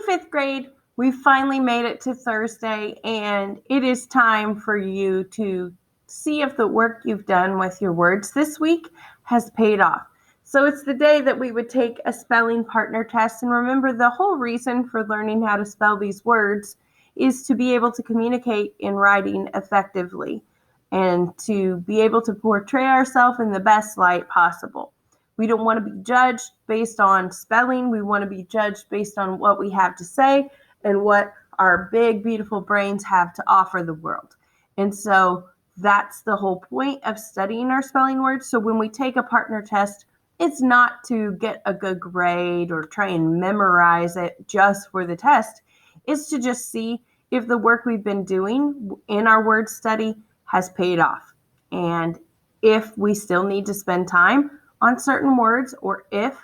fifth grade, we finally made it to Thursday, and it is time for you to see if the work you've done with your words this week has paid off. So it's the day that we would take a spelling partner test. And remember, the whole reason for learning how to spell these words is to be able to communicate in writing effectively and to be able to portray ourselves in the best light possible. We don't want to be judged based on spelling. We want to be judged based on what we have to say and what our big, beautiful brains have to offer the world. And so that's the whole point of studying our spelling words. So when we take a partner test, it's not to get a good grade or try and memorize it just for the test. It's to just see if the work we've been doing in our word study has paid off. And if we still need to spend time on certain words, or if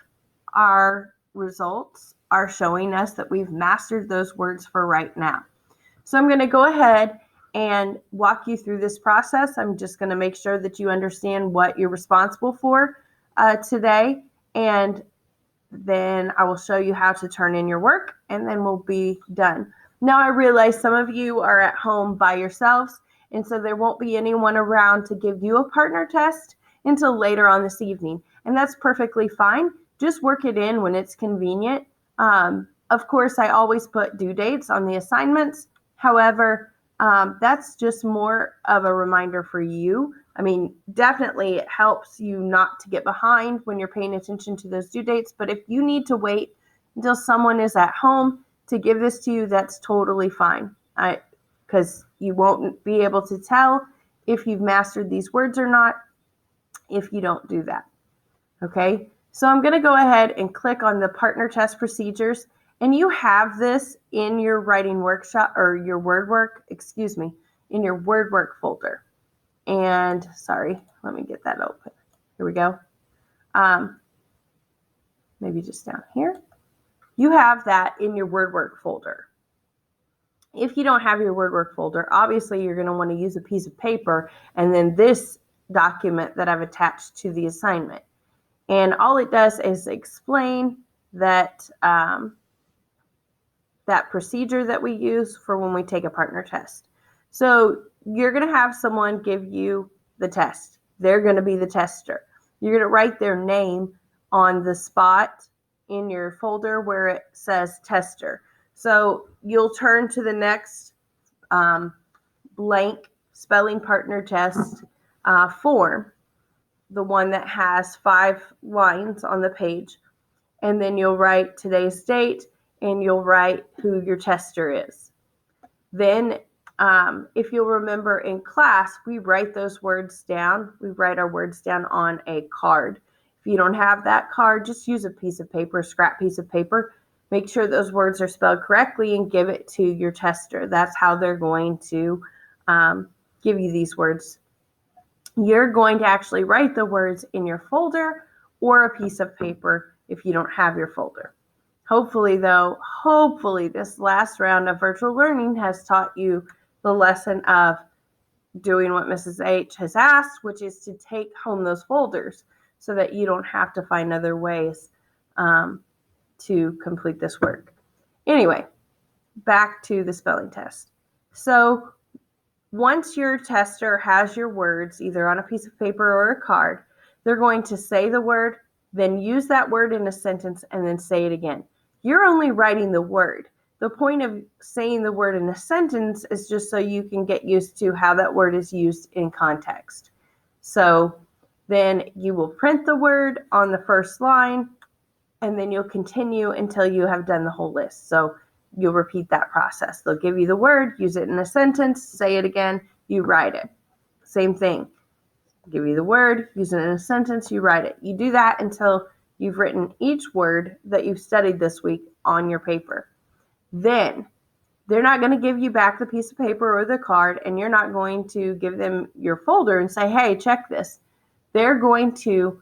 our results are showing us that we've mastered those words for right now. So I'm going to go ahead and walk you through this process. I'm just going to make sure that you understand what you're responsible for today, and then I will show you how to turn in your work, and then we'll be done. Now, I realize some of you are at home by yourselves, and so there won't be anyone around to give you a partner test until later on this evening, and that's perfectly fine. Just work it in when it's convenient. Of course, I always put due dates on the assignments. However, that's just more of a reminder for you. I mean, definitely it helps you not to get behind when you're paying attention to those due dates. But if you need to wait until someone is at home to give this to you, that's totally fine. Because you won't be able to tell if you've mastered these words or not if you don't do that. Okay, so I'm going to go ahead and click on the partner test procedures. And you have this in your writing workshop, or your word work, in your word work folder. And sorry, let me get that open. Here we go. Maybe just down here. You have that in your word work folder. If you don't have your word work folder, obviously you're going to want to use a piece of paper and then this document that I've attached to the assignment. And all it does is explain that that procedure that we use for when we take a partner test. So you're going to have someone give you the test. They're going to be the tester. You're going to write their name on the spot in your folder where it says tester. So you'll turn to the next blank spelling partner test form, the one that has 5 lines on the page, and then you'll write today's date and you'll write who your tester is. Then if you'll remember in class, we write those words down. We write our words down on a card. If you don't have that card, just use a piece of paper, a scrap piece of paper. Make sure those words are spelled correctly and give it to your tester. That's how they're going to give you these words. You're going to actually write the words in your folder or a piece of paper if you don't have your folder. Hopefully this last round of virtual learning has taught you the lesson of doing what Mrs. H has asked, which is to take home those folders so that you don't have to find other ways to complete this work. Anyway, back to the spelling test. So once your tester has your words either on a piece of paper or a card, they're going to say the word, then use that word in a sentence, and then say it again. You're only writing the word. The point of saying the word in a sentence is just so you can get used to how that word is used in context. So then you will print the word on the first line, and then you'll continue until you have done the whole list. So you'll repeat that process. They'll give you the word, use it in a sentence, say it again, you write it. Same thing. Give you the word, use it in a sentence, you write it. You do that until you've written each word that you've studied this week on your paper. Then they're not going to give you back the piece of paper or the card, and you're not going to give them your folder and say, hey, check this. They're going to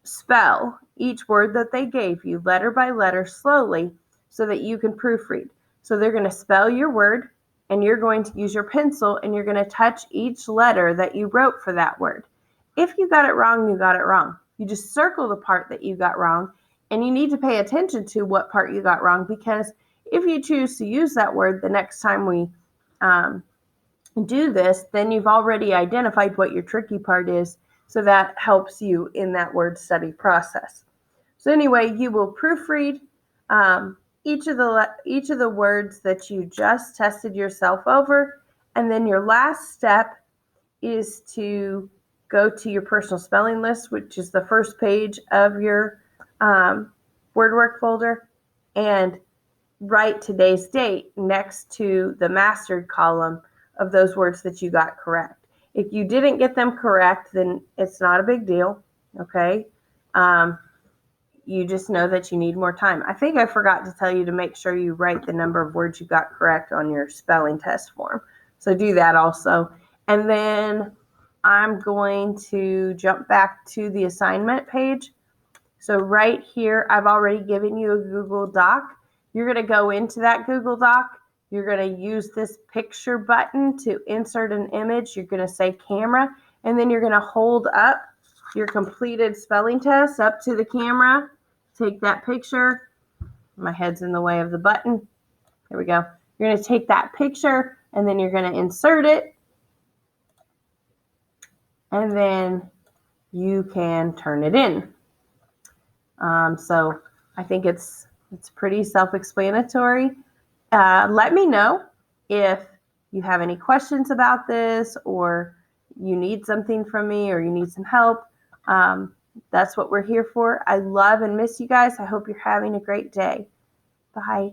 spell each word that they gave you letter by letter slowly so that you can proofread. So they're going to spell your word, and you're going to use your pencil, and you're going to touch each letter that you wrote for that word. If you got it wrong, you got it wrong. You just circle the part that you got wrong, and you need to pay attention to what part you got wrong, because If you choose to use that word the next time we do this, then you've already identified what your tricky part is, so that helps you in that word study process. So anyway, you will proofread each of the words that you just tested yourself over, and then your last step is to go to your personal spelling list, which is the first page of your WordWork folder, and write today's date next to the mastered column of those words that you got correct. If you didn't get them correct, then it's not a big deal, okay? You just know that you need more time. I think I forgot to tell you to make sure you write the number of words you got correct on your spelling test form. So do that also. And then I'm going to jump back to the assignment page. So right here, I've already given you a Google Doc. You're going to go into that Google Doc. You're going to use this picture button to insert an image. You're going to say camera, and then you're going to hold up your completed spelling test up to the camera. Take that picture. My head's in the way of the button. There we go. You're going to take that picture, and then you're going to insert it. And then you can turn it in. So I think it's pretty self-explanatory. Let me know if you have any questions about this, or you need something from me, or you need some help. That's what we're here for. I love and miss you guys. I hope you're having a great day. Bye.